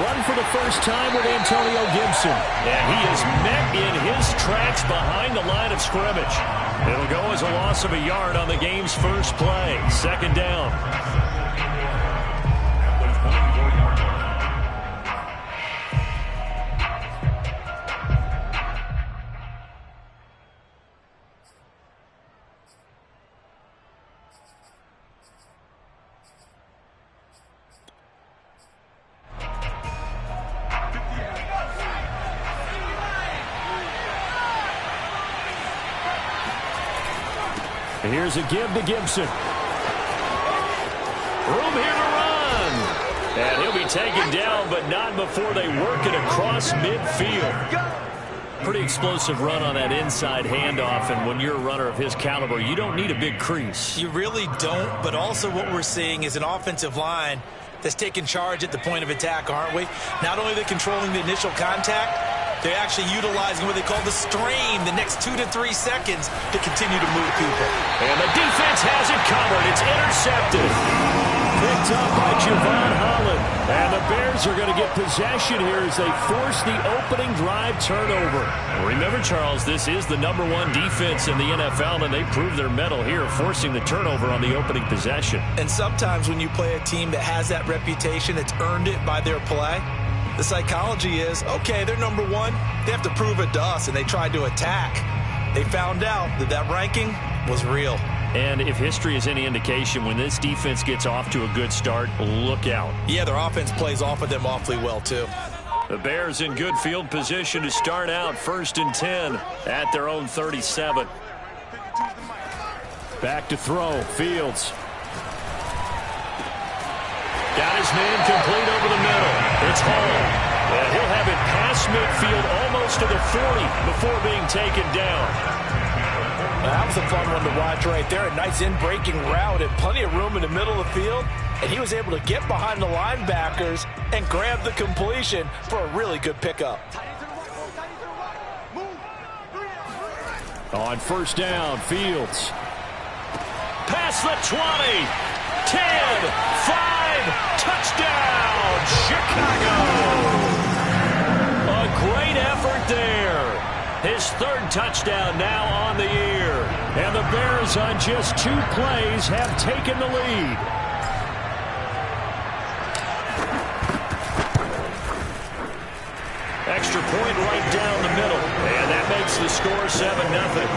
run for the first time with Antonio Gibson. And he is met in his tracks behind the line of scrimmage. It'll go as a loss of a yard on the game's first play. Second down. Here's a give to Gibson. Room here to run. And he'll be taken down, but not before they work it across midfield. Pretty explosive run on that inside handoff, and when you're a runner of his caliber, you don't need a big crease. You really don't, but also what we're seeing is an offensive line that's taking charge at the point of attack, aren't we? Not only are they controlling the initial contact, they're actually utilizing what they call the strain, the next 2 to 3 seconds, to continue to move people. And the defense has it covered. It's intercepted. Picked up by Javon Holland. And the Bears are going to get possession here as they force the opening drive turnover. Remember, Charles, this is the #1 defense in the NFL, and they prove their mettle here, forcing the turnover on the opening possession. And sometimes when you play a team that has that reputation, that's earned it by their play, the psychology is, okay, they're #1. They have to prove it to us, and they tried to attack. They found out that that ranking was real. And if history is any indication, when this defense gets off to a good start, look out. Yeah, their offense plays off of them awfully well, too. The Bears in good field position to start out 1st and 10 at their own 37. Back to throw. Fields. Got his man complete over the middle. It's Hall. And he'll have it past midfield almost to the 40 before being taken down. That was a fun one to watch right there. A nice in-breaking route and plenty of room in the middle of the field. And he was able to get behind the linebackers and grab the completion for a really good pickup. On 1st down, Fields. Past the 20. 10. 5. Touchdown, Chicago. A great effort there. His 3rd touchdown now on the year. And the Bears on just 2 plays have taken the lead. Extra point right down the middle. And that makes the score 7-0.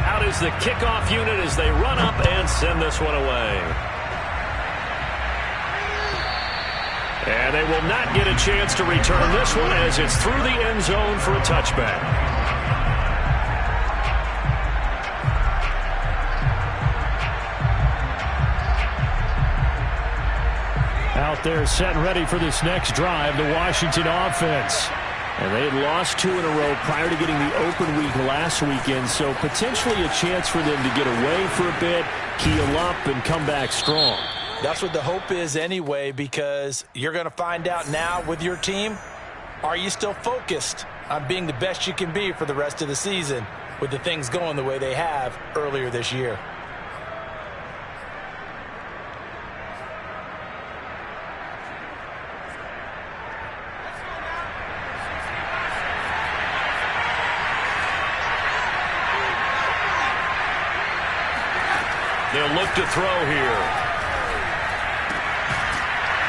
Out is the kickoff unit as they run up and send this one away. And they will not get a chance to return this one as it's through the end zone for a touchback. Out there set and ready for this next drive, the Washington offense. And they had lost 2 in a row prior to getting the open week last weekend, so potentially a chance for them to get away for a bit, keel up, and come back strong. That's what the hope is anyway, because you're going to find out now with your team, are you still focused on being the best you can be for the rest of the season with the things going the way they have earlier this year? They'll look to throw here.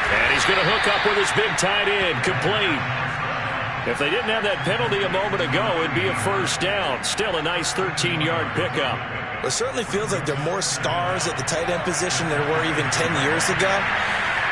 And he's going to hook up with his big tight end, complete. If they didn't have that penalty a moment ago, it'd be a 1st down. Still a nice 13-yard pickup. It certainly feels like there are more stars at the tight end position than there were even 10 years ago.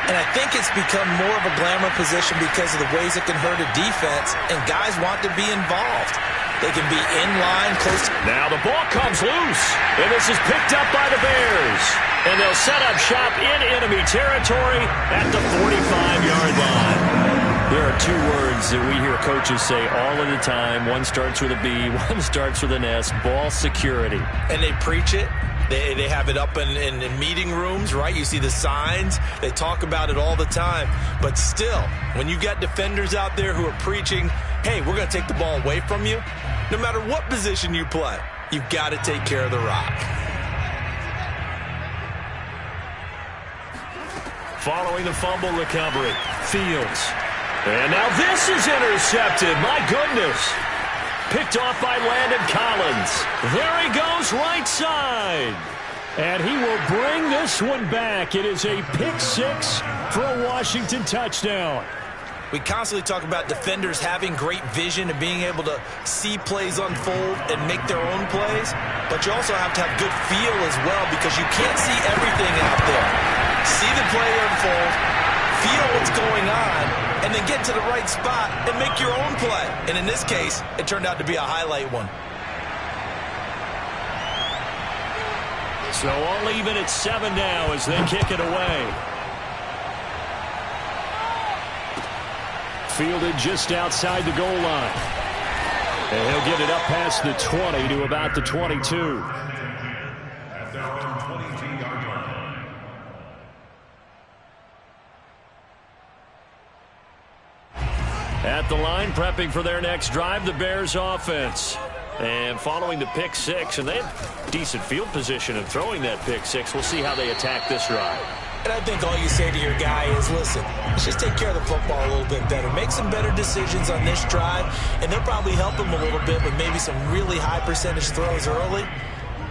And I think it's become more of a glamour position because of the ways it can hurt a defense, and guys want to be involved. They can be in line, close. Now the ball comes loose, and this is picked up by the Bears. And they'll set up shop in enemy territory at the 45-yard line. There are 2 words that we hear coaches say all of the time. One starts with a B, one starts with an S, ball security. And they preach it. They have it up in meeting rooms, right? You see the signs. They talk about it all the time. But still, when you got defenders out there who are preaching, hey, we're going to take the ball away from you, no matter what position you play, you've got to take care of the rock. Following the fumble recovery, Fields. And now this is intercepted. My goodness. Picked off by Landon Collins. There he goes, right side. And he will bring this one back. It is a pick six for a Washington touchdown. We constantly talk about defenders having great vision and being able to see plays unfold and make their own plays. But you also have to have good feel as well because you can't see everything out there. See the play unfold, feel what's going on, and then get to the right spot and make your own play. And in this case, it turned out to be a highlight one. So all even at 7 now as they kick it away. Fielded just outside the goal line. And he'll get it up past the 20 to about the 22. At the line, prepping for their next drive, the Bears offense. And following the pick six, and they have decent field position in throwing that pick six. We'll see how they attack this drive. And I think all you say to your guy is, listen, let's just take care of the football a little bit better. Make some better decisions on this drive, and they'll probably help him a little bit with maybe some really high percentage throws early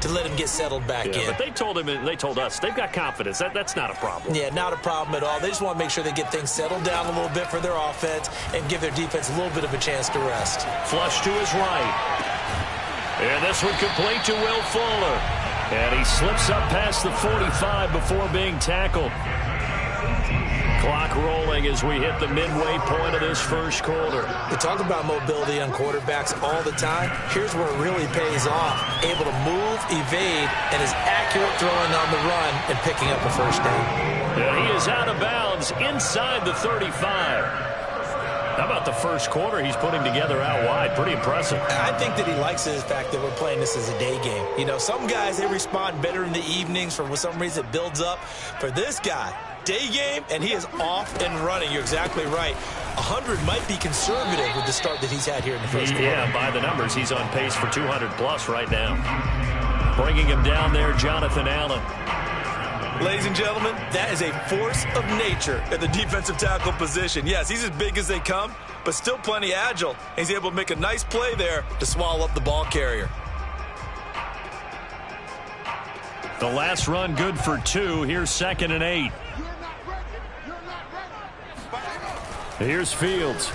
to let him get settled back in. But they told him, and they told us, they've got confidence. That's not a problem. Yeah, not a problem at all. They just want to make sure they get things settled down a little bit for their offense and give their defense a little bit of a chance to rest. Flush to his right. And this one complete to Will Fuller. And he slips up past the 45 before being tackled. Clock rolling as we hit the midway point of this first quarter. We talk about mobility on quarterbacks all the time. Here's where it really pays off. Able to move, evade, and is accurate throwing on the run and picking up a first down. And he is out of bounds inside the 35. How about the first quarter he's putting together out wide? Pretty impressive. I think that he likes the fact that we're playing this as a day game. You know, some guys, they respond better in the evenings. For some reason, it builds up. For this guy, day game, and he is off and running. You're exactly right. 100 might be conservative with the start that he's had here in the first quarter. Yeah, by the numbers, he's on pace for 200-plus right now. Bringing him down there, Jonathan Allen. Ladies and gentlemen, that is a force of nature at the defensive tackle position. Yes, he's as big as they come, but still plenty agile. He's able to make a nice play there to swallow up the ball carrier. The last run good for 2. Here's 2nd and 8. Here's Fields.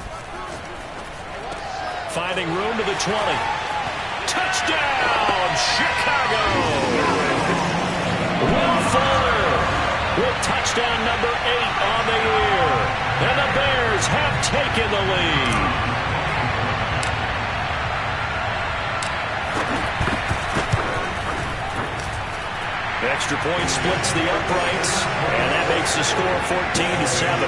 Finding room to the 20. Touchdown, Chicago! Will Fuller with touchdown number 8 on the year. And the Bears have taken the lead. Extra point splits the uprights, and that makes the score 14-7.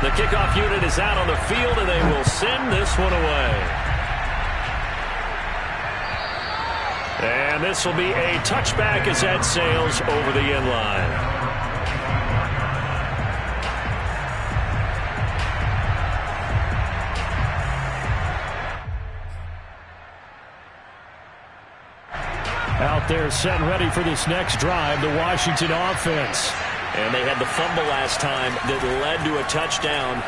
The kickoff unit is out on the field, and they will send this one away. And this will be a touchback as that sails over the end line. Out there set and ready for this next drive, the Washington offense. And they had the fumble last time that led to a touchdown.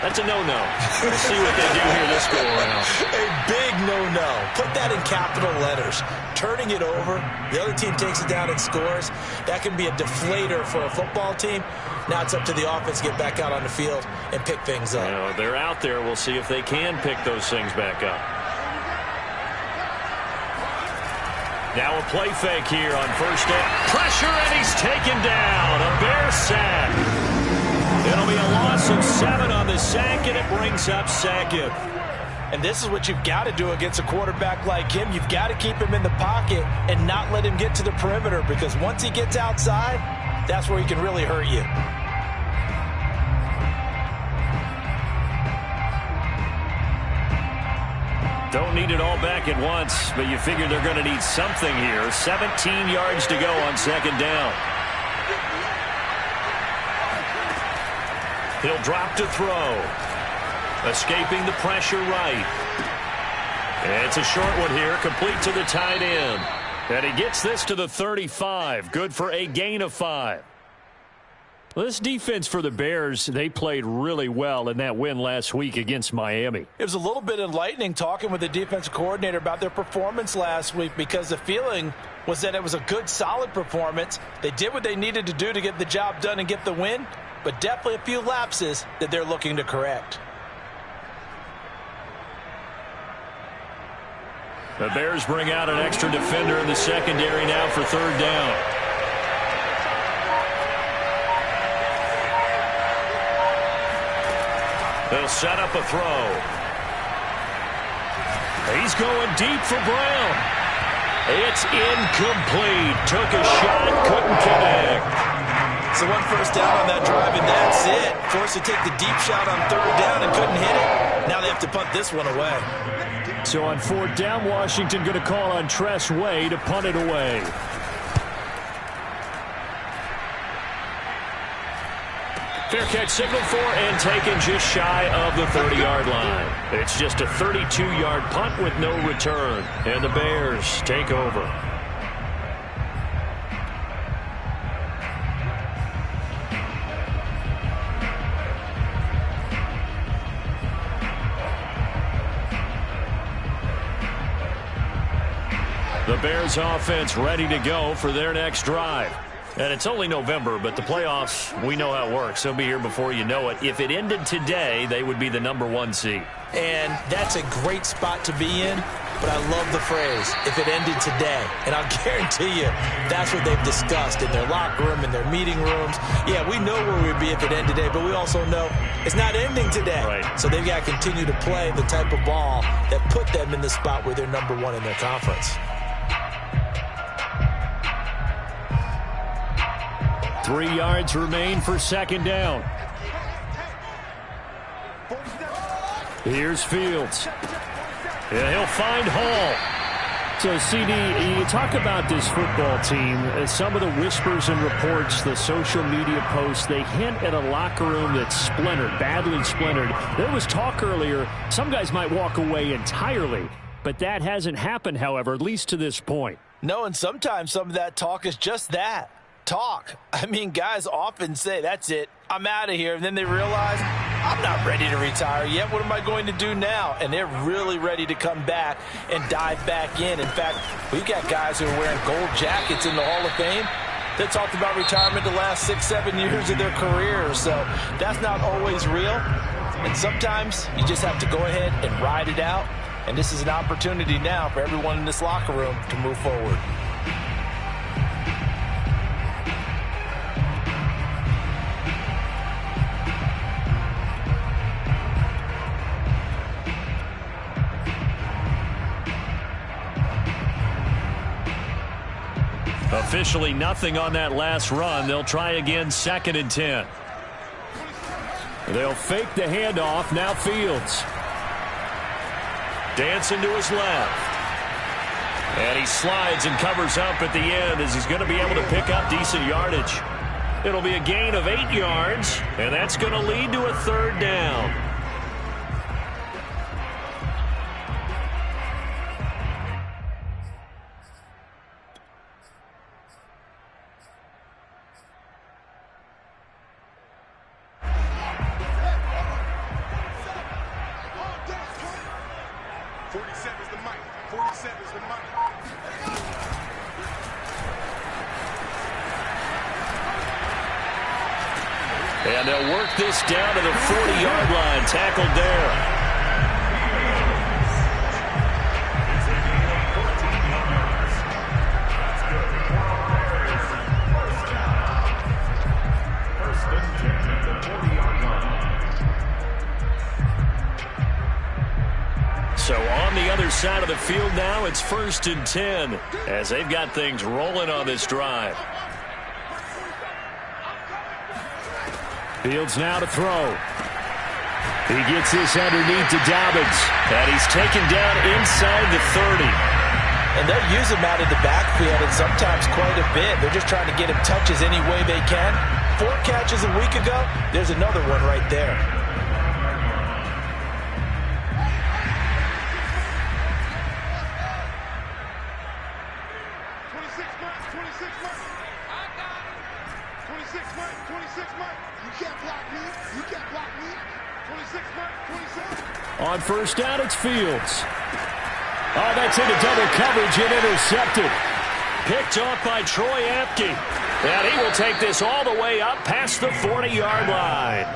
That's a no-no. We'll see what they do here this go-around. A big no-no. Put that in capital letters. Turning it over, the other team takes it down and scores. That can be a deflator for a football team. Now it's up to the offense to get back out on the field and pick things up. You know, they're out there. We'll see if they can pick those things back up. Now a play fake here on first down. Pressure, and he's taken down. A Bear sack. It'll be a loss of 7 on the sack, and it brings up 2nd. And this is what you've got to do against a quarterback like him. You've got to keep him in the pocket and not let him get to the perimeter, because once he gets outside, that's where he can really hurt you. Don't need it all back at once, but you figure they're going to need something here. 17 yards to go on 2nd down. He'll drop to throw. Escaping the pressure right. And it's a short one here, complete to the tight end. And he gets this to the 35. Good for a gain of 5. Well, this defense for the Bears, they played really well in that win last week against Miami. It was a little bit enlightening talking with the defensive coordinator about their performance last week, because the feeling was that it was a good, solid performance. They did what they needed to do to get the job done and get the win, but definitely a few lapses that they're looking to correct. The Bears bring out an extra defender in the secondary now for third down. They'll set up a throw. He's going deep for Brown. It's incomplete. Took a shot, couldn't connect. So one first down on that drive, and that's it. Forced to take the deep shot on third down and couldn't hit it. Now they have to punt this one away. So on fourth down, Washington going to call on Tress Way to punt it away. Fair catch signaled for and taken just shy of the 30-yard line. It's just a 32-yard punt with no return. And the Bears take over. The Bears offense ready to go for their next drive. And it's only November, but the playoffs, we know how it works. They'll be here before you know it. If it ended today, they would be the #1 seed. And that's a great spot to be in, but I love the phrase, if it ended today. And I'll guarantee you that's what they've discussed in their locker room, in their meeting rooms. Yeah, we know where we'd be if it ended today, but we also know it's not ending today. Right. So they've got to continue to play the type of ball that put them in the spot where they're #1 in their conference. 3 yards remain for second down. Here's Fields. Yeah, he'll find Hall. So, CD, you talk about this football team, some of the whispers and reports, the social media posts, they hint at a locker room that's splintered, badly splintered. There was talk earlier, some guys might walk away entirely, but that hasn't happened, however, at least to this point. No, and sometimes some of that talk is just that. Talk. I mean, guys often say, that's it, I'm out of here. And then they realize, I'm not ready to retire yet. What am I going to do now? And they're really ready to come back and dive back in. In fact, we've got guys who are wearing gold jackets in the Hall of Fame that talked about retirement the last 6-7 years of their career. So that's not always real. And sometimes you just have to go ahead and ride it out. And this is an opportunity now for everyone in this locker room to move forward. Officially nothing on that last run. They'll try again, 2nd and 10. They'll fake the handoff. Now Fields. Dancing to his left. And he slides and covers up at the end as he's going to be able to pick up decent yardage. It'll be a gain of 8 yards, and that's going to lead to a third down. And they'll work this down to the 40-yard line. Tackled there. So on the other side of the field now, it's 1st and 10 as they've got things rolling on this drive. Fields now to throw. He gets this underneath to Dobbins. And he's taken down inside the 30. And they'll use him out of the backfield, and sometimes quite a bit. They're just trying to get him touches any way they can. 4 catches a week ago, there's another one right there. On first down, it's Fields. Oh, that's into double coverage and intercepted. Picked off by Troy Apke. And he will take this all the way up past the 40-yard line.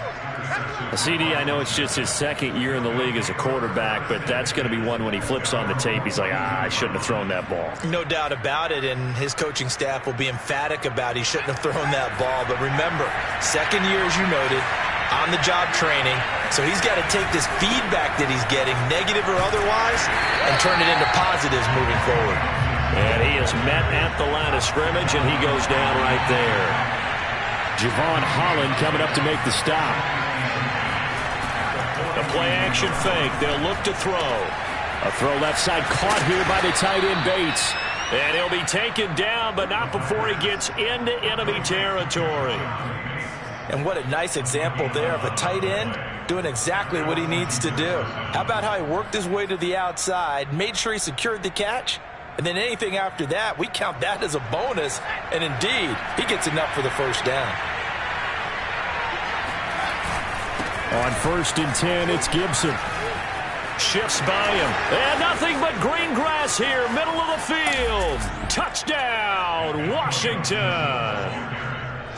CD, I know it's just his second year in the league as a quarterback, but that's going to be one when he flips on the tape. He's like, I shouldn't have thrown that ball. No doubt about it, and his coaching staff will be emphatic about he shouldn't have thrown that ball. But remember, second year, as you noted, on-the-job training. So he's got to take this feedback that he's getting, negative or otherwise, and turn it into positives moving forward. And he is met at the line of scrimmage, and he goes down right there. Javon Holland coming up to make the stop. The play-action fake. They'll look to throw. A throw left side caught here by the tight end Bates. And he'll be taken down, but not before he gets into enemy territory. And what a nice example there of a tight end doing exactly what he needs to do. How about how he worked his way to the outside, made sure he secured the catch, and then anything after that, we count that as a bonus. And indeed, he gets enough for the first down. On 1st and 10, it's Gibson. Shifts by him. And nothing but green grass here, middle of the field. Touchdown, Washington.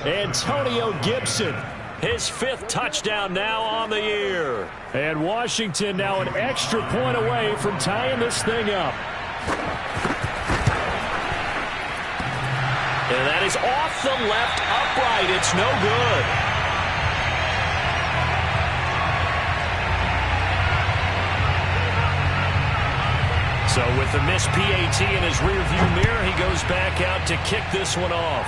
Antonio Gibson. His 5th touchdown now on the year. And Washington now an extra point away from tying this thing up. And that is off the left upright. It's no good. So with the missed PAT in his rearview mirror, he goes back out to kick this one off.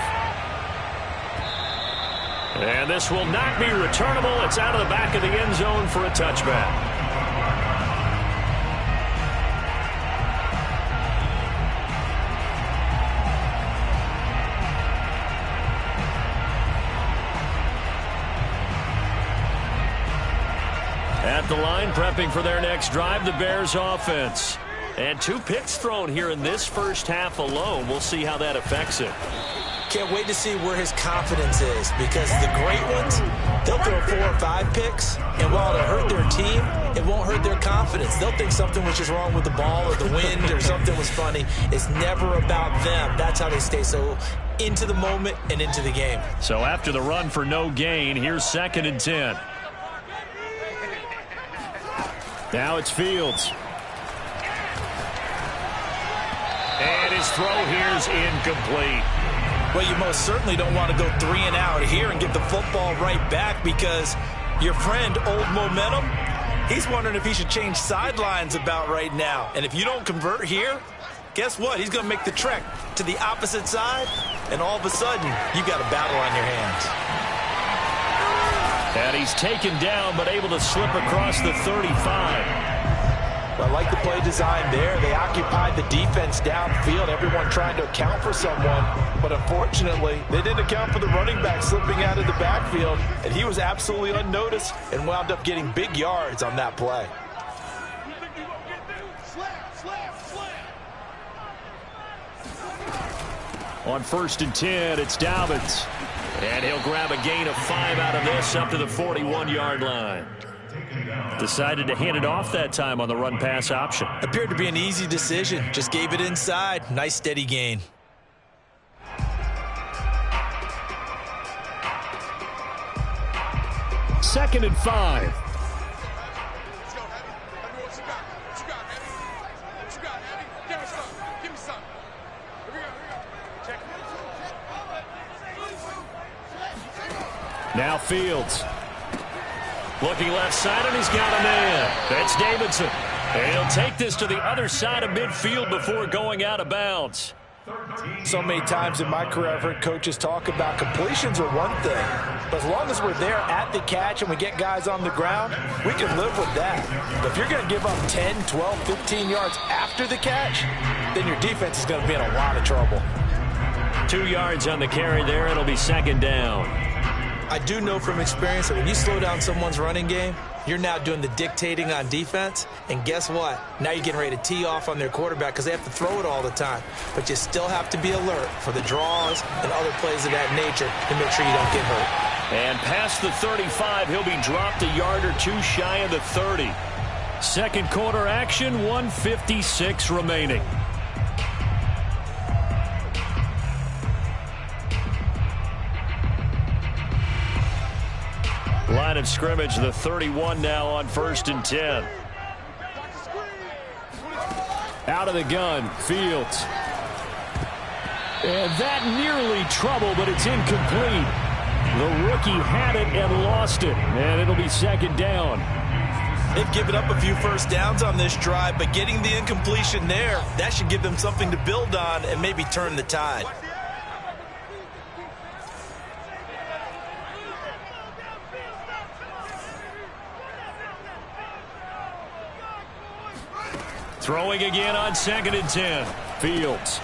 And this will not be returnable. It's out of the back of the end zone for a touchback. At the line, prepping for their next drive, the Bears offense. And 2 picks thrown here in this first half alone. We'll see how that affects it. Can't wait to see where his confidence is, because the great ones, they'll throw 4 or 5 picks, and while it'll hurt their team, it won't hurt their confidence. They'll think something was just wrong with the ball or the wind or something was funny. It's never about them. That's how they stay so into the moment and into the game. So after the run for no gain, here's 2nd and 10. Now it's Fields. And his throw here is incomplete. Well, you most certainly don't want to go 3 and out here and get the football right back, because your friend, Old Momentum, he's wondering if he should change sidelines about right now. And if you don't convert here, guess what? He's going to make the trek to the opposite side, and all of a sudden, you got a battle on your hands. And he's taken down, but able to slip across the 35. I like the play design there. They occupied the defense downfield, everyone trying to account for someone. But unfortunately, they didn't account for the running back slipping out of the backfield, and he was absolutely unnoticed and wound up getting big yards on that play. On 1st and 10, it's Dobbins. And he'll grab a gain of 5 out of this up to the 41-yard line. Decided to hand it off that time on the run-pass option. Appeared to be an easy decision. Just gave it inside. Nice steady gain. Second and 5. Now Fields. Looking left side, and he's got a man. That's Davidson. And he'll take this to the other side of midfield before going out of bounds. So many times in my career, I've heard coaches talk about completions are one thing. But as long as we're there at the catch and we get guys on the ground, we can live with that. But if you're going to give up 10, 12, 15 yards after the catch, then your defense is going to be in a lot of trouble. 2 yards on the carry there. It'll be 2nd down. I do know from experience that when you slow down someone's running game, you're now doing the dictating on defense. And guess what? Now you're getting ready to tee off on their quarterback because they have to throw it all the time. But you still have to be alert for the draws and other plays of that nature to make sure you don't get hurt. And past the 35, he'll be dropped a yard or two shy of the 30. Second quarter action, 1:56 remaining. Line of scrimmage, the 31 now on 1st and 10. Out of the gun, Fields. And that nearly trouble, but it's incomplete. The rookie had it and lost it, and it'll be second down. They've given up a few first downs on this drive, but getting the incompletion there, that should give them something to build on and maybe turn the tide. Throwing again on 2nd and 10. Fields.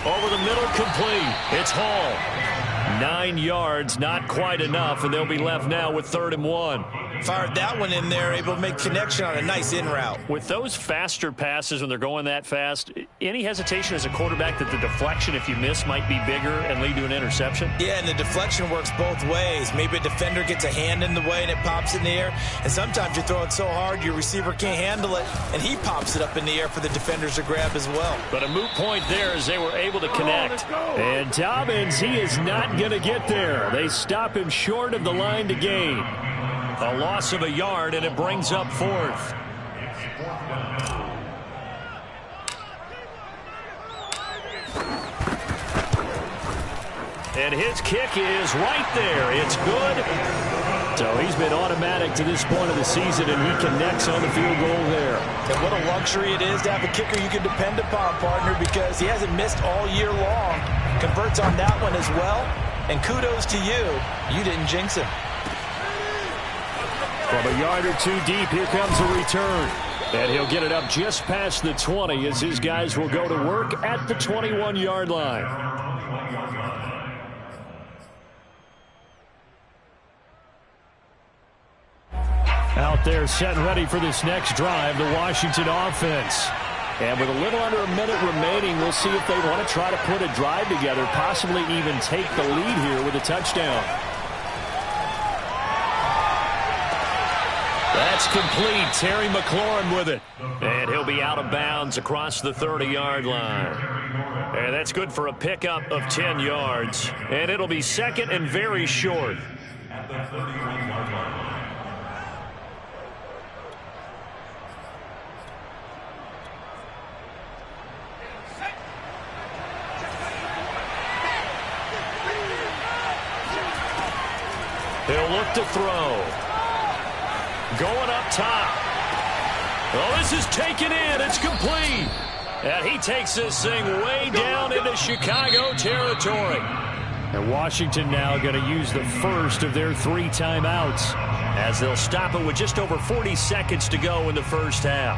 Over the middle, complete. It's Hall. 9 yards, not quite enough, and they'll be left now with 3rd and 1. Fired that one in there, able to make connection on a nice in route. With those faster passes when they're going that fast, any hesitation as a quarterback that the deflection, if you miss, might be bigger and lead to an interception? Yeah, and the deflection works both ways. Maybe a defender gets a hand in the way and it pops in the air, and sometimes you throw it so hard your receiver can't handle it, and he pops it up in the air for the defenders to grab as well. But a moot point there as they were able to connect. And Dobbins, he is not going to get there. They stop him short of the line to gain. A loss of a yard, and it brings up 4th. And his kick is right there. It's good. So he's been automatic to this point of the season, and he connects on the field goal there. And what a luxury it is to have a kicker you can depend upon, partner, because he hasn't missed all year long. Converts on that one as well. And kudos to you. You didn't jinx him. From a yard or two deep, here comes a return. And he'll get it up just past the 20 as his guys will go to work at the 21-yard line. Out there set and ready for this next drive, the Washington offense. And with a little under a minute remaining, we'll see if they want to try to put a drive together, possibly even take the lead here with a touchdown. That's complete. Terry McLaurin with it. And he'll be out of bounds across the 30-yard line. And that's good for a pickup of 10 yards. And it'll be second and very short. At the 31-yard line. He'll look to throw. Going up top. Oh, this is taken in. It's complete. And he takes this thing way down into Chicago territory. And Washington now going to use the first of their 3 timeouts as they'll stop it with just over 40 seconds to go in the first half.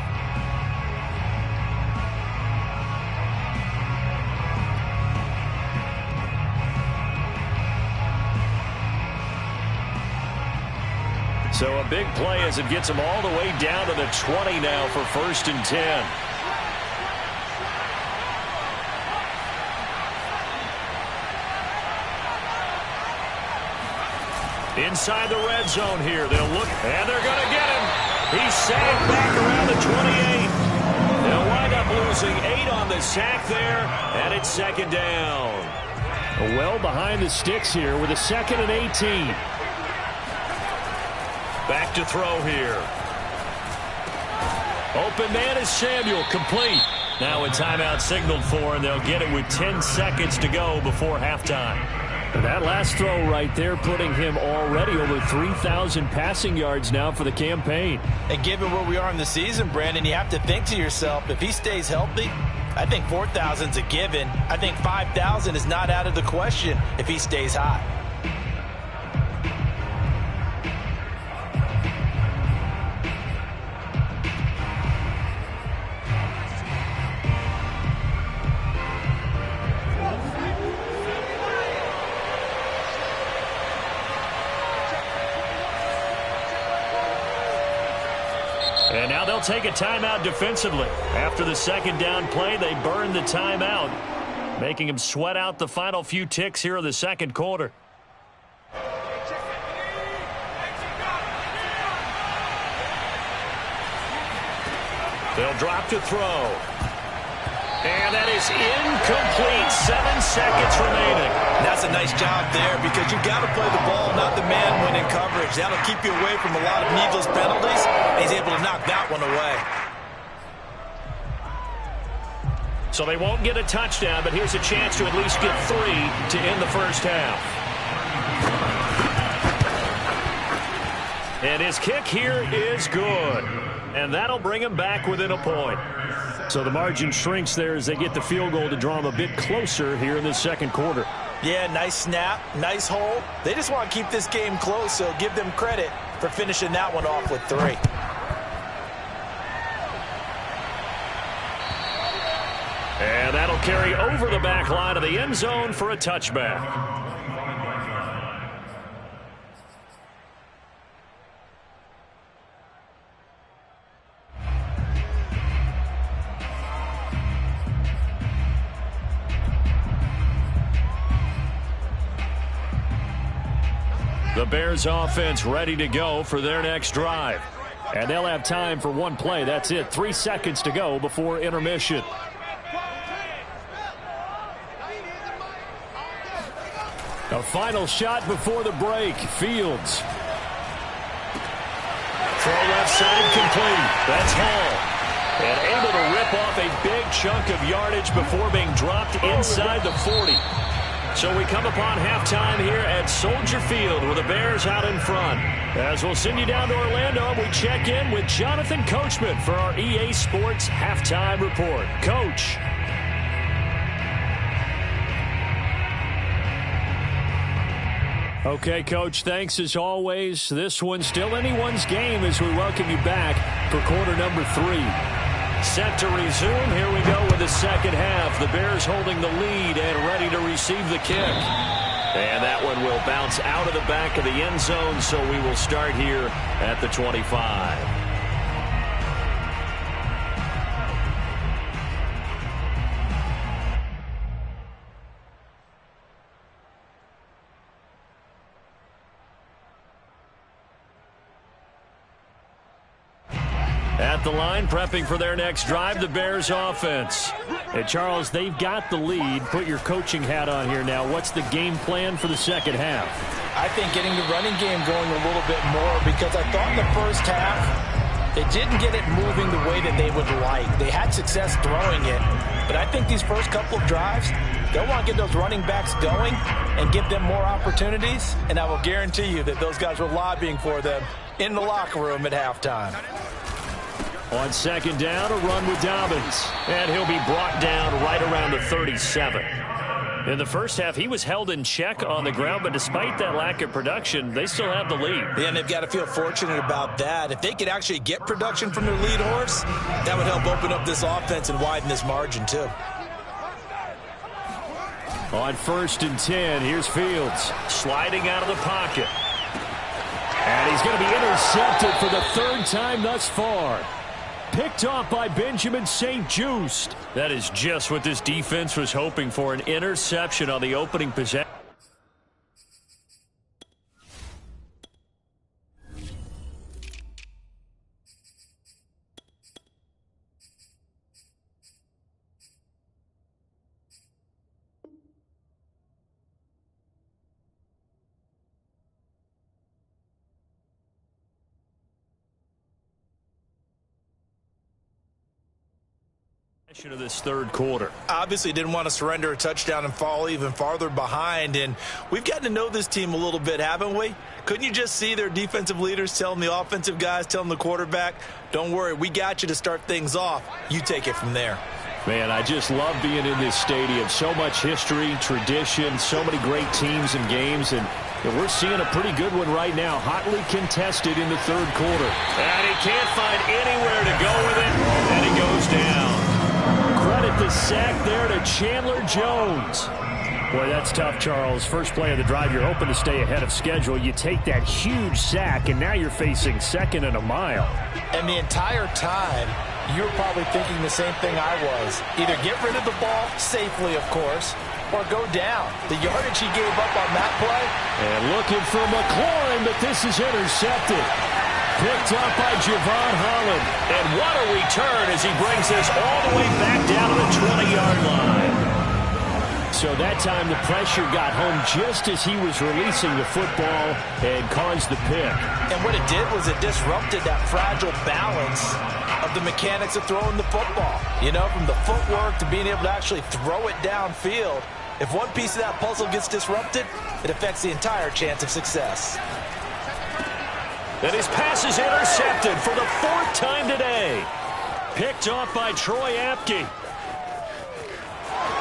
So a big play as it gets them all the way down to the 20 now for 1st and 10. Inside the red zone here. They'll look, and they're going to get him. He's sacked back around the 28. They'll wind up losing 8 on the sack there, and it's 2nd down. Well behind the sticks here with a 2nd and 18. Back to throw here. Open man is Samuel, complete. Now a timeout signaled for, and they'll get it with 10 seconds to go before halftime. And that last throw right there putting him already over 3,000 passing yards now for the campaign. And given where we are in the season, Brandon, you have to think to yourself, if he stays healthy, I think 4,000's a given. I think 5,000 is not out of the question if he stays hot. And now they'll take a timeout defensively. After the second down play, they burn the timeout, making them sweat out the final few ticks here in the second quarter. They'll drop to throw. And that is incomplete. 7 seconds remaining. That's a nice job there because you've got to play the ball, not the man when in coverage. That'll keep you away from a lot of needless penalties. And he's able to knock that one away. So they won't get a touchdown, but here's a chance to at least get 3 to end the first half. And his kick here is good. And that'll bring him back within a point. So the margin shrinks there as they get the field goal to draw them a bit closer here in the second quarter. Yeah, nice snap, nice hole. They just want to keep this game close, so give them credit for finishing that one off with 3. And that'll carry over the back line of the end zone for a touchback. The Bears offense ready to go for their next drive. And they'll have time for one play. That's it. 3 seconds to go before intermission. A final shot before the break. Fields. Throw left side complete. That's Hall. And able to rip off a big chunk of yardage before being dropped inside the 40. So we come upon halftime here at Soldier Field with the Bears out in front. As we'll send you down to Orlando, we check in with Jonathan Coachman for our EA Sports Halftime Report. Coach. Okay, Coach, thanks as always. This one's still anyone's game as we welcome you back for quarter number 3. Set to resume. Here we go with the second half. The Bears holding the lead and ready to receive the kick. And that one will bounce out of the back of the end zone, so we will start here at the 25. At the line, prepping for their next drive, the Bears offense. Hey, Charles, they've got the lead. Put your coaching hat on here now. What's the game plan for the second half? I think getting the running game going a little bit more because I thought in the first half they didn't get it moving the way that they would like. They had success throwing it, but I think these first couple of drives, they'll want to get those running backs going and give them more opportunities, and I will guarantee you that those guys were lobbying for them in the locker room at halftime. On second down, a run with Dobbins. And he'll be brought down right around the 37. In the first half, he was held in check on the ground, but despite that lack of production, they still have the lead. Yeah, and they've got to feel fortunate about that. If they could actually get production from their lead horse, that would help open up this offense and widen this margin, too. On 1st and 10, here's Fields sliding out of the pocket. And he's going to be intercepted for the 3rd time thus far. Picked off by Benjamin St-Juste. That is just what this defense was hoping for, an interception on the opening possession. Of this third quarter. Obviously didn't want to surrender a touchdown and fall even farther behind, and we've gotten to know this team a little bit, haven't we? Couldn't you just see their defensive leaders telling the offensive guys, telling the quarterback, don't worry, we got you to start things off. You take it from there. Man, I just love being in this stadium. So much history, tradition, so many great teams and games, and we're seeing a pretty good one right now, hotly contested in the third quarter. And he can't find anywhere to go with it, and he goes down. Credit the sack there to Chandler Jones. Boy, that's tough, Charles. First play of the drive, you're hoping to stay ahead of schedule. You take that huge sack, and now you're facing second and a mile. And the entire time, you're probably thinking the same thing I was. Either get rid of the ball safely, of course, or go down. The yardage he gave up on that play. And looking for McLaurin, but this is intercepted. Picked up by Javon Holland. And what a return as he brings this all the way back down to the 20-yard line. So that time the pressure got home just as he was releasing the football and caused the pick. And what it did was it disrupted that fragile balance of the mechanics of throwing the football. You know, from the footwork to being able to actually throw it downfield. If one piece of that puzzle gets disrupted, it affects the entire chance of success. And his pass is intercepted for the 4th time today. Picked off by Troy Apke.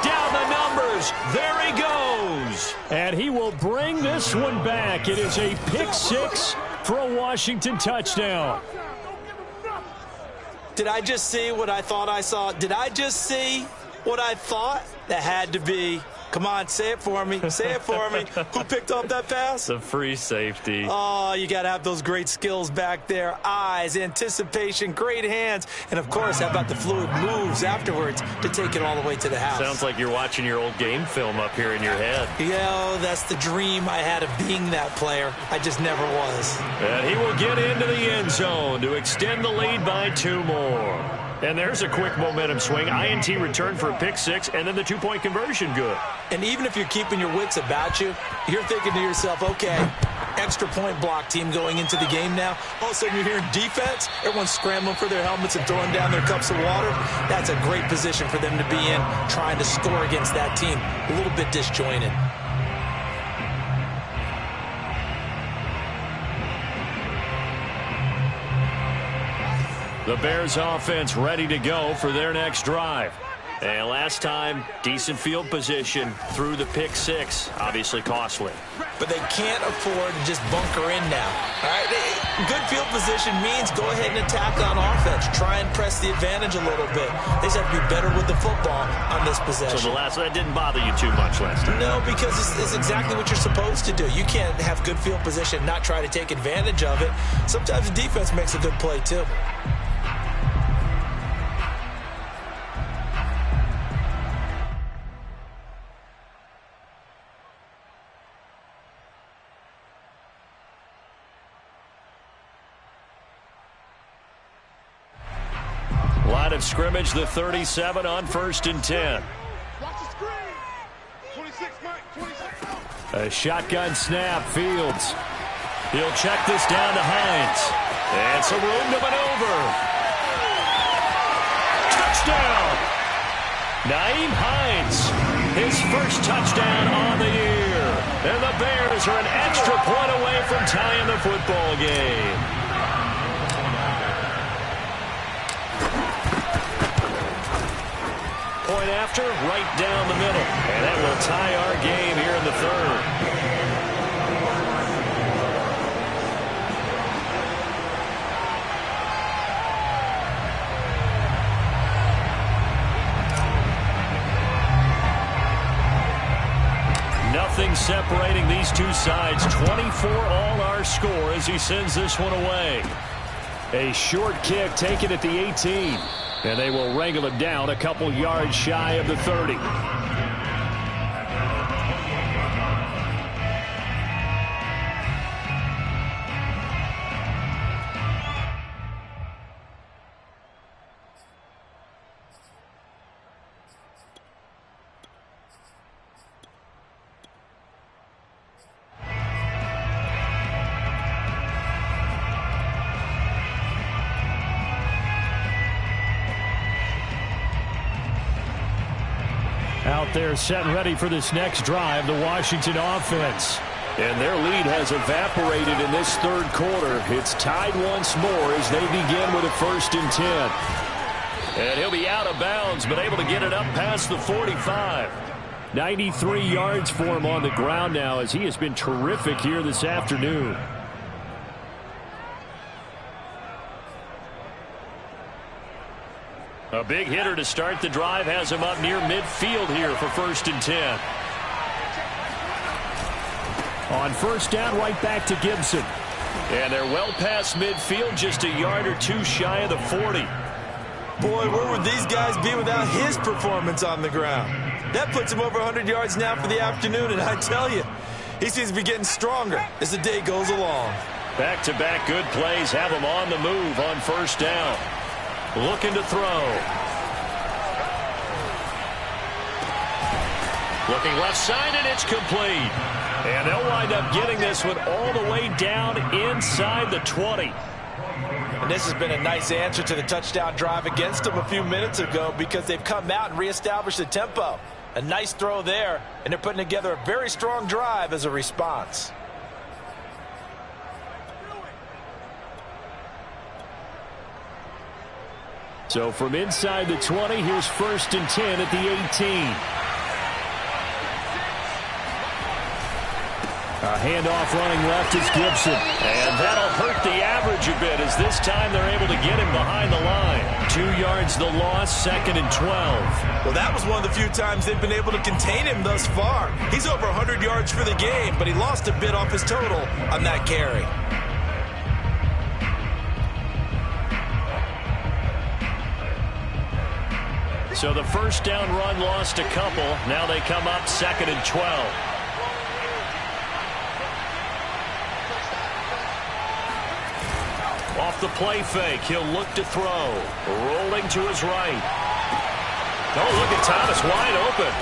Down the numbers. There he goes. And he will bring this one back. It is a pick 6 for a Washington touchdown. Did I just see what I thought I saw? Did I just see what I thought? That had to be. Come on, say it for me. Say it for me. Who picked up that pass? The free safety. Oh, you got to have those great skills back there. Eyes, anticipation, great hands. And, of course, how about the fluid moves afterwards to take it all the way to the house? Sounds like you're watching your old game film up here in your head. Yeah, that's the dream I had of being that player. I just never was. And he will get into the end zone to extend the lead by 2 more. And there's a quick momentum swing. INT return for a pick 6, and then the 2-point conversion good. And even if you're keeping your wits about you, you're thinking to yourself, okay, extra point block team going into the game now. All of a sudden you're hearing defense. Everyone's scrambling for their helmets and throwing down their cups of water. That's a great position for them to be in, trying to score against that team. A little bit disjointed. The Bears offense ready to go for their next drive. And last time, decent field position through the pick 6. Obviously costly. But they can't afford to just bunker in now. All right? Good field position means go ahead and attack on offense. Try and press the advantage a little bit. They just have to be better with the football on this possession. So that didn't bother you too much last time? No, because it's exactly what you're supposed to do. You can't have good field position and not try to take advantage of it. Sometimes the defense makes a good play, too. Line of scrimmage, the 37 on 1st and 10. Watch the screen. 26, Mike. 26. A shotgun snap, Fields. He'll check this down to Hines. And some room to maneuver. Touchdown! Nyheim Hines, his first touchdown on the year. And the Bears are an extra point away from tying the football game. Point after, right down the middle. And that will tie our game here in the 3rd. Nothing separating these two sides. 24 all our score as he sends this one away. A short kick taken at the 18. And they will wrangle it down a couple yards shy of the 30. Out there set and ready for this next drive, the Washington offense. And their lead has evaporated in this 3rd quarter. It's tied once more as they begin with a 1st and 10. And he'll be out of bounds, but able to get it up past the 45. 93 yards for him on the ground now as he has been terrific here this afternoon. A big hitter to start the drive has him up near midfield here for 1st and 10. On first down, right back to Gibson. And they're well past midfield, just a yard or two shy of the 40. Boy, where would these guys be without his performance on the ground? That puts him over 100 yards now for the afternoon, and I tell you, he seems to be getting stronger as the day goes along. Back-to-back good plays have him on the move on first down. Looking to throw. Looking left side, and it's complete. And they'll wind up getting this one all the way down inside the 20. And this has been a nice answer to the touchdown drive against them a few minutes ago because they've come out and reestablished the tempo. A nice throw there, and they're putting together a very strong drive as a response. So from inside the 20, here's 1st and 10 at the 18. A handoff running left is Gibson. And that'll hurt the average a bit as this time they're able to get him behind the line. 2 yards the loss, 2nd and 12. Well, that was one of the few times they've been able to contain him thus far. He's over 100 yards for the game, but he lost a bit off his total on that carry. So the first down run lost a couple. Now they come up 2nd and 12. Off the play fake, he'll look to throw. Rolling to his right. Oh, look at Thomas wide open.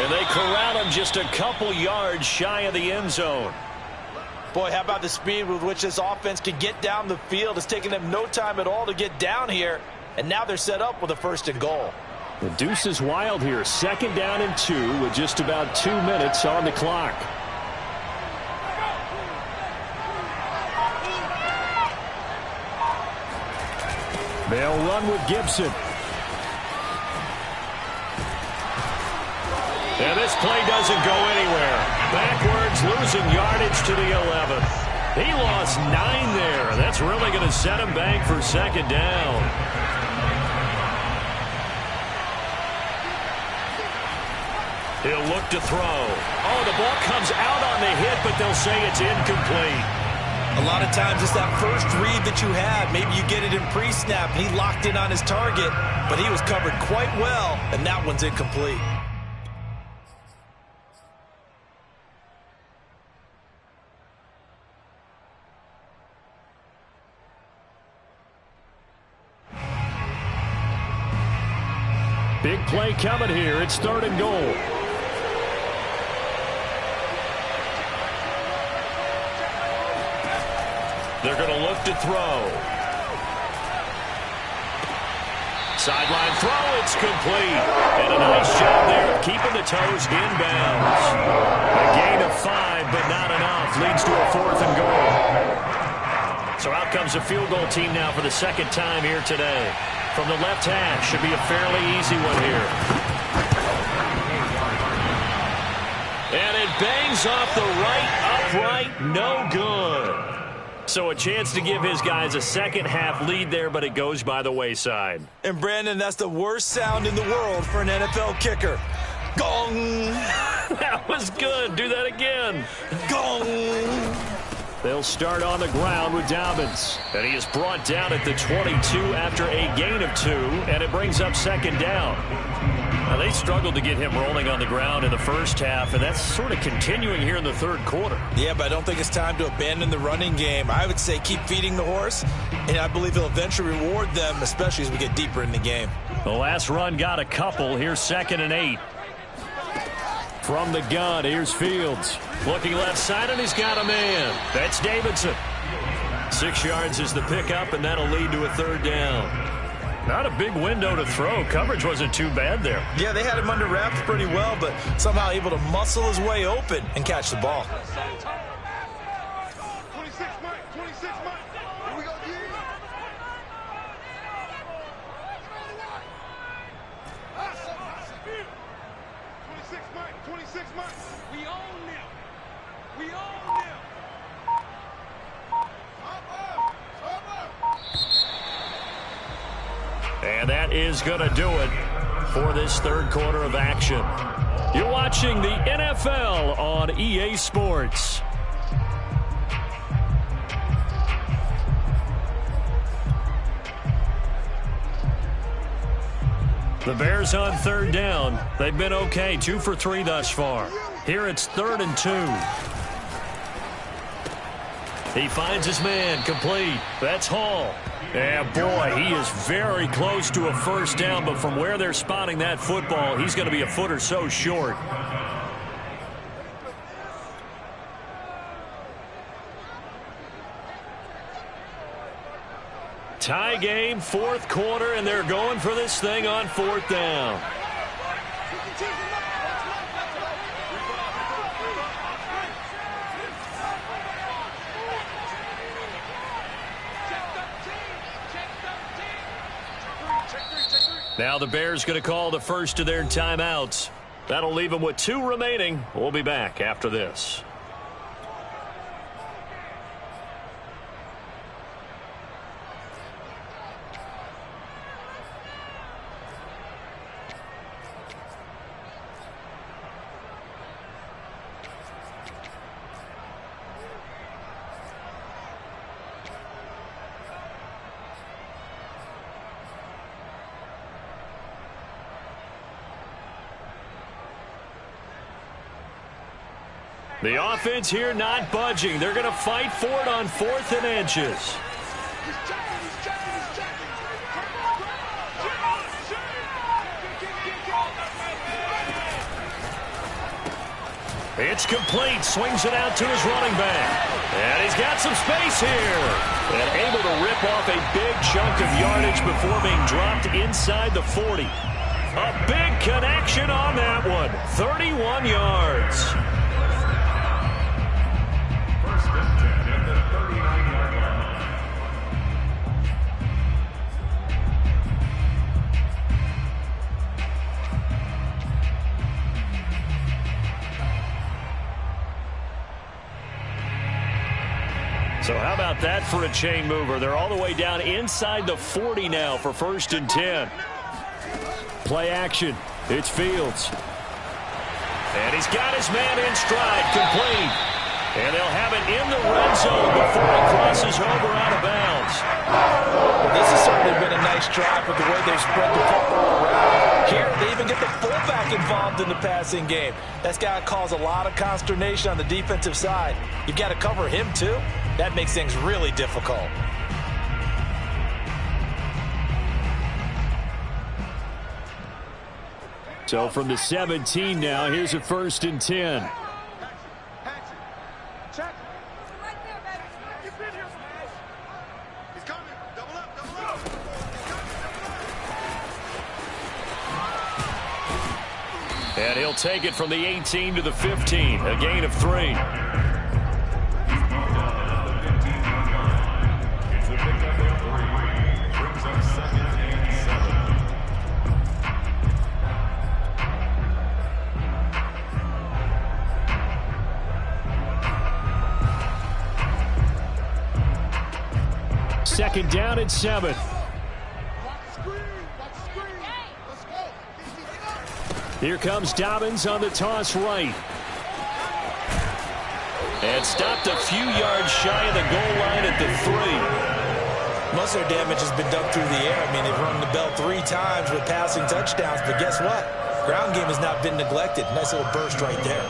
And they corral him just a couple yards shy of the end zone. Boy, how about the speed with which this offense can get down the field? It's taken them no time at all to get down here. And now they're set up with a 1st and goal. The deuce is wild here. 2nd down and 2 with just about 2 minutes on the clock. They'll run with Gibson. And this play doesn't go anywhere. Backwards, losing yardage to the 11. He lost 9 there. That's really going to set him back for 2nd down. He'll look to throw. Oh, the ball comes out on the hit, but they'll say it's incomplete. A lot of times it's that first read that you had. Maybe you get it in pre-snap, and he locked in on his target, but he was covered quite well, and that one's incomplete. Big play coming here. It's 3rd and goal. They're going to look to throw. Sideline throw, it's complete. And a nice job there of keeping the toes inbounds. A gain of 5, but not enough. Leads to a 4th and goal. So out comes a field goal team now for the 2nd time here today. From the left hash, should be a fairly easy one here. And it bangs off the right upright, no good. So a chance to give his guys a 2nd half lead there, but it goes by the wayside. And Brandon, that's the worst sound in the world for an NFL kicker. Gong! That was good. Do that again. Gong! They'll start on the ground with Dobbins. And he is brought down at the 22 after a gain of 2, and it brings up 2nd down. Now, they struggled to get him rolling on the ground in the first half, and that's sort of continuing here in the 3rd quarter. Yeah, but I don't think it's time to abandon the running game. I would say keep feeding the horse, and I believe he'll eventually reward them, especially as we get deeper in the game. The last run got a couple. Here's 2nd and 8. From the gun, here's Fields. Looking left side, and he's got a man. That's Davidson. 6 yards is the pickup, and that'll lead to a 3rd down. Not a big window to throw. Coverage wasn't too bad there. Yeah, they had him under wraps pretty well, but somehow able to muscle his way open and catch the ball. 26 Mike, 26 Mike. Here we go, yeah. 26 Mike, 26 Mike. We own them. We own them. And that is going to do it for this 3rd quarter of action. You're watching the NFL on EA Sports. The Bears on third down. They've been okay, 2 for 3 thus far. Here it's 3rd and 2. He finds his man, complete. That's Hall. Yeah, boy, he is very close to a first down, but from where they're spotting that football, he's going to be a foot or so short. Tie game, 4th quarter, and they're going for this thing on 4th down. Now the Bears going to call the first of their timeouts. That'll leave them with 2 remaining. We'll be back after this. The offense here not budging. They're going to fight for it on 4th and inches. It's complete. Swings it out to his running back. And he's got some space here. And able to rip off a big chunk of yardage before being dropped inside the 40. A big connection on that one. 31 yards. So how about that for a chain mover? They're all the way down inside the 40 now for 1st and 10. Play action. It's Fields. And he's got his man in stride, complete. And they'll have it in the red zone before it crosses over out of bounds. Well, this has certainly been a nice drive with the way they've spread the football around. Here, they even get the fullback involved in the passing game. That's got to cause a lot of consternation on the defensive side. You've got to cover him, too. That makes things really difficult. So from the 17 now, here's a 1st and 10. Check. Right there, baby. You've been here. He's coming. Double up, double up. And he'll take it from the 18 to the 15. A gain of 3. Second down and 7. Here comes Dobbins on the toss right. And stopped a few yards shy of the goal line at the 3. Most of their damage has been done through the air. I mean, they've rung the bell 3 times with passing touchdowns, but guess what? Ground game has not been neglected. Nice little burst right there.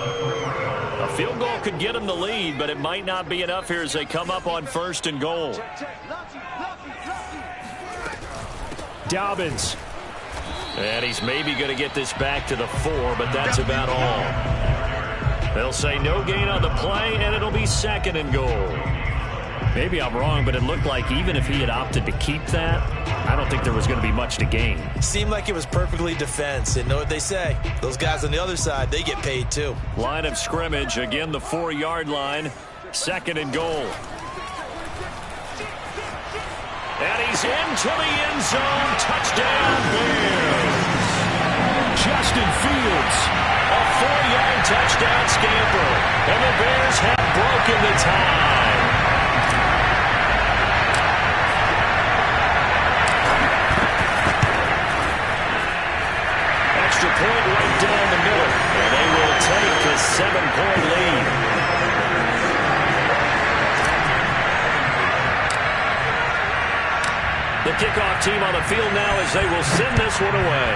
A field goal could get them the lead, but it might not be enough here as they come up on 1st and goal. Dobbins. And he's maybe going to get this back to the 4, but that's about all. They'll say no gain on the play, and it'll be 2nd and goal. Maybe I'm wrong, but it looked like even if he had opted to keep that, I don't think there was going to be much to gain. Seemed like it was perfectly defense. And know what they say? Those guys on the other side, they get paid too. Line of scrimmage, again the 4-yard line. 2nd and goal. And he's into the end zone. Touchdown, Bears. Justin Fields. A 4-yard touchdown scamper. And the Bears have broken the tie. Extra point right down the middle. And they will take a 7-point lead. The kickoff team on the field now as they will send this one away.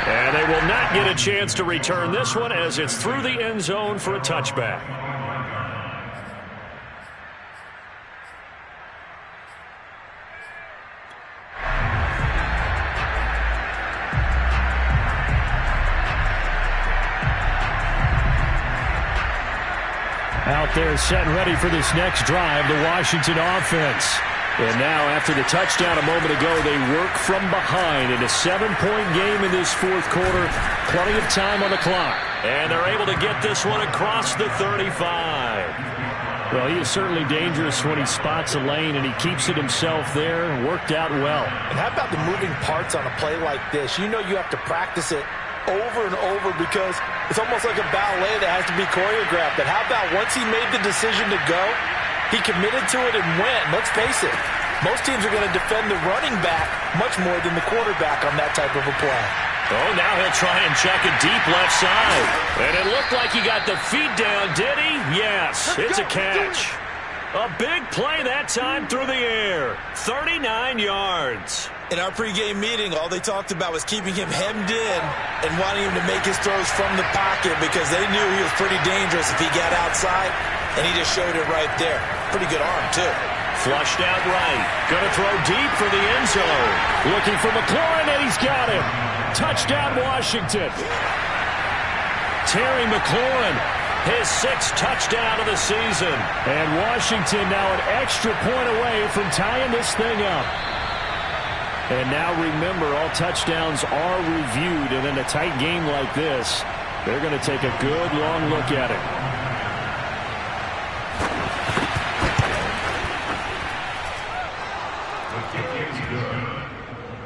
And they will not get a chance to return this one as it's through the end zone for a touchback. Out there set and ready for this next drive, the Washington offense. And now, after the touchdown a moment ago, they work from behind in a 7-point game in this fourth quarter. Plenty of time on the clock. And they're able to get this one across the 35. Well, he is certainly dangerous when he spots a lane, and he keeps it himself there. Worked out well. And how about the moving parts on a play like this? You know you have to practice it over and over because it's almost like a ballet that has to be choreographed. But how about once he made the decision to go, he committed to it and went. Let's face it, most teams are going to defend the running back much more than the quarterback on that type of a play. Oh, now he'll try and check it deep left side. And it looked like he got the feet down, did he? Yes, it's a catch. A big play that time through the air. 39 yards. In our pregame meeting, all they talked about was keeping him hemmed in and wanting him to make his throws from the pocket because they knew he was pretty dangerous if he got outside, and he just showed it right there. Pretty good arm, too. Flushed out right. Going to throw deep for the end zone. Looking for McLaurin, and he's got him. Touchdown, Washington. Terry McLaurin, his 6th touchdown of the season. And Washington now an extra point away from tying this thing up. And now remember, all touchdowns are reviewed, and in a tight game like this, they're going to take a good long look at it.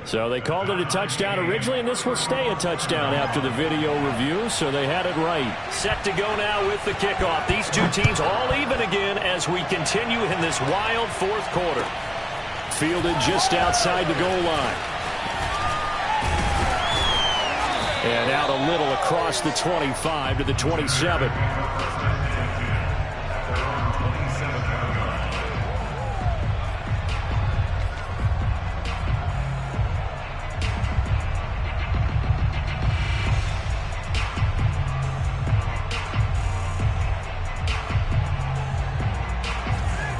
So they called it a touchdown originally, and this will stay a touchdown after the video review, so they had it right. Set to go now with the kickoff. These two teams all even again as we continue in this wild fourth quarter. Fielded just outside the goal line. And out a little across the 25 to the 27.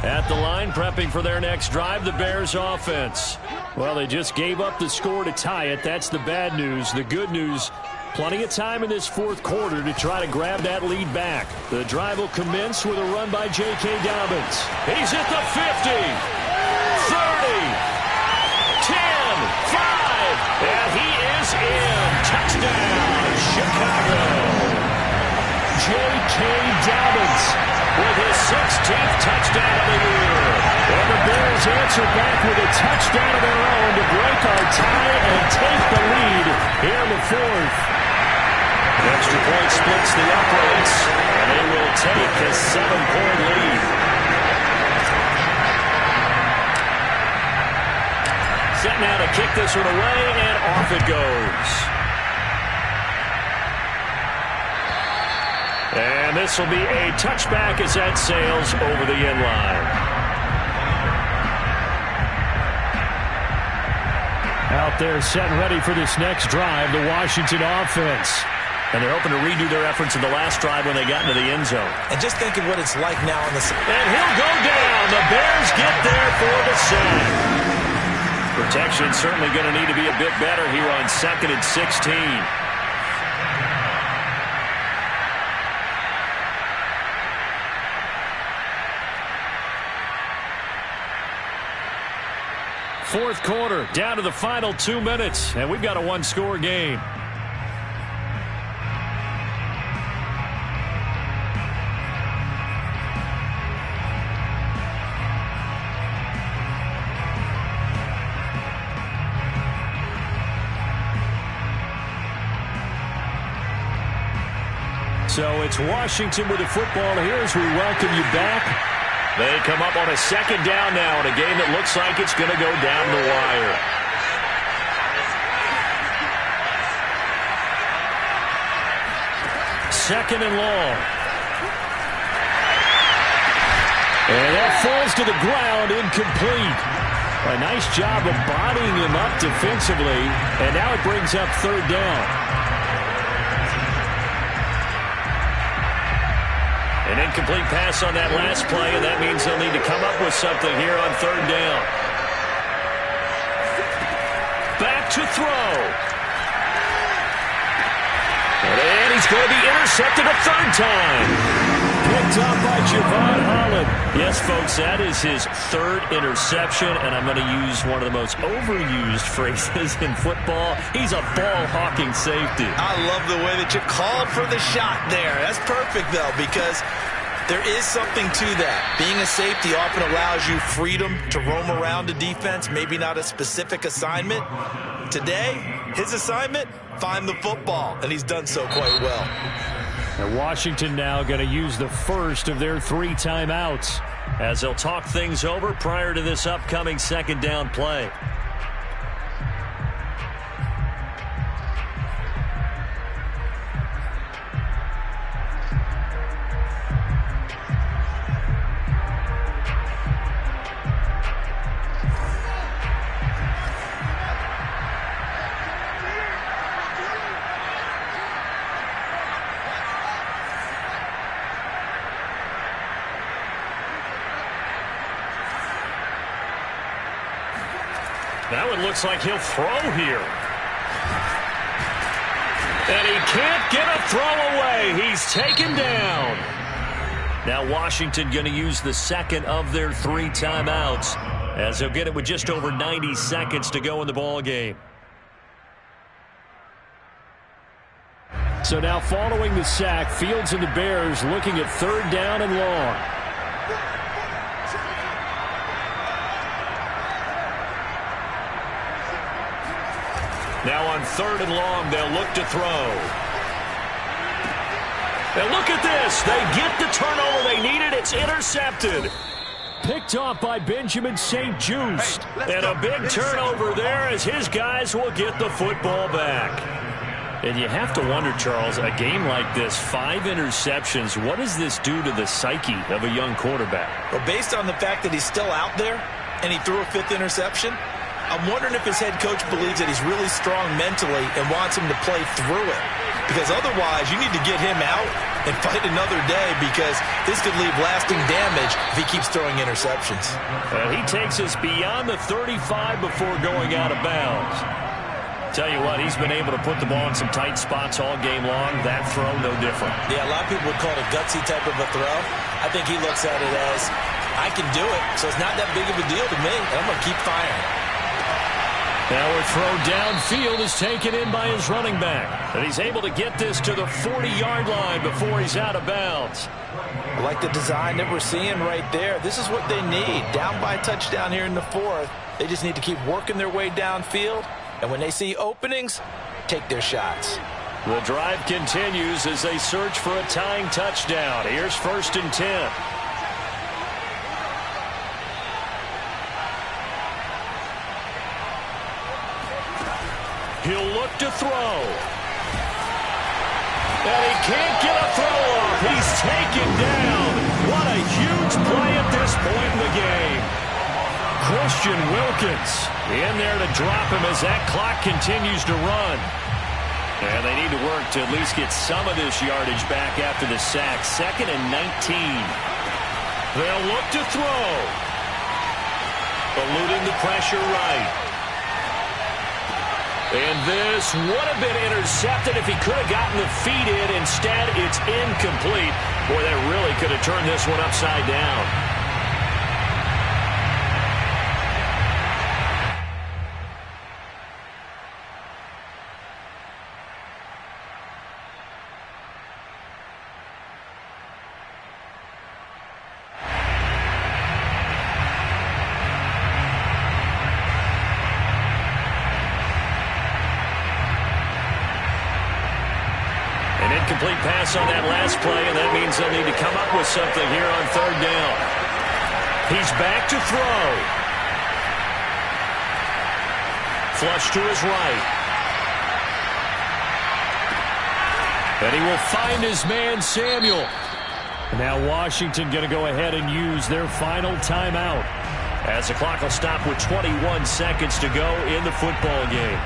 At the line, prepping for their next drive, the Bears offense. Well, they just gave up the score to tie it. That's the bad news. The good news, plenty of time in this fourth quarter to try to grab that lead back. The drive will commence with a run by J.K. Dobbins. He's at the 50, 30, 10, 5, and he is in. Touchdown, Chicago. J.K. Dobbins with his 16th touchdown of the year. And the Bears answer back with a touchdown of their own to break our tie and take the lead here in the fourth. The extra point splits the uprights, and they will take a 7-point lead. Set now to kick this one away, and off it goes. And this will be a touchback as that sails over the end line. Out there set and ready for this next drive, the Washington offense. And they're hoping to redo their efforts in the last drive when they got into the end zone. And just think of what it's like now on the... And he'll go down. The Bears get there for the sack. Protection certainly going to need to be a bit better here on 2nd and 16. Fourth quarter, down to the final 2 minutes, and we've got a one-score game. So it's Washington with the football here as we welcome you back. They come up on a 2nd down now in a game that looks like it's going to go down the wire. Second and long. And that falls to the ground, incomplete. A nice job of bodying him up defensively, and now it brings up third down. An incomplete pass on that last play, and that means they'll need to come up with something here on third down. Back to throw. And he's going to be intercepted a third time. Picked up by Javon Holland. Yes, folks, that is his third interception, and I'm going to use one of the most overused phrases in football. He's a ball-hawking safety. I love the way that you called for the shot there. That's perfect, though, because there is something to that. Being a safety often allows you freedom to roam around the defense, maybe not a specific assignment. Today, his assignment, find the football, and he's done so quite well. And Washington now going to use the first of their 3 timeouts as they'll talk things over prior to this upcoming second down play. Now it looks like he'll throw here. And he can't get a throw away. He's taken down. Now Washington going to use the second of their 3 timeouts as they'll get it with just over 90 seconds to go in the ball game. So now following the sack, Fields and the Bears looking at third down and long. Now on third and long, they'll look to throw. And look at this. They get the turnover they needed. It's intercepted. Picked off by Benjamin St. Juste. And a big turnover there as his guys will get the football back. And you have to wonder, Charles, a game like this, 5 interceptions, what does this do to the psyche of a young quarterback? Well, based on the fact that he's still out there and he threw a 5th interception, I'm wondering if his head coach believes that he's really strong mentally and wants him to play through it. Because otherwise, you need to get him out and fight another day because this could leave lasting damage if he keeps throwing interceptions. He takes us beyond the 35 before going out of bounds. Tell you what, he's been able to put the ball in some tight spots all game long. That throw, no different. Yeah, a lot of people would call it a gutsy type of a throw. I think he looks at it as, I can do it, so it's not that big of a deal to me, and I'm going to keep firing. Now a throw downfield is taken in by his running back. And he's able to get this to the 40-yard line before he's out of bounds. I like the design that we're seeing right there. This is what they need. Down by a touchdown here in the 4th. They just need to keep working their way downfield. And when they see openings, take their shots. The drive continues as they search for a tying touchdown. Here's 1st and 10. He'll look to throw. And he can't get a throw off. He's taken down. What a huge play at this point in the game. Christian Wilkins in there to drop him as that clock continues to run. And they need to work to at least get some of this yardage back after the sack. 2nd and 19. They'll look to throw. Eluding the pressure right. And this would have been intercepted if he could have gotten the feet in. Instead, it's incomplete. Boy, that really could have turned this one upside down. Incomplete pass on that last play, and that means they'll need to come up with something here on third down. He's back to throw. Flush to his right. And he will find his man, Samuel. Now Washington going to go ahead and use their final timeout, as the clock will stop with 21 seconds to go in the football game.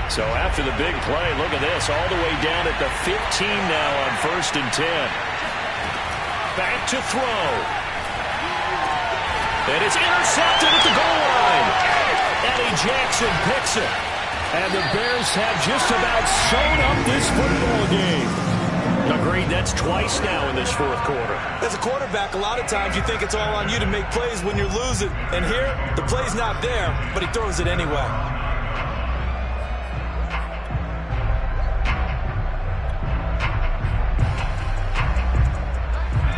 So after the big play, look at this, all the way down at the 15 now on 1st and 10. Back to throw. And it's intercepted at the goal line. Eddie Jackson picks it. and the Bears have just about sewn up this football game. Agreed, that's twice now in this fourth quarter. As a quarterback, a lot of times you think it's all on you to make plays when you're losing. And here, the play's not there, but he throws it anyway.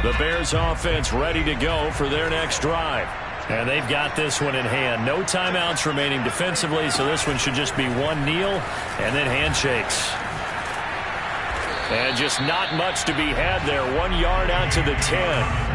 The Bears offense ready to go for their next drive. And they've got this one in hand. No timeouts remaining defensively, so this one should just be one kneel and then handshakes. And just not much to be had there. 1 yard out to the 10.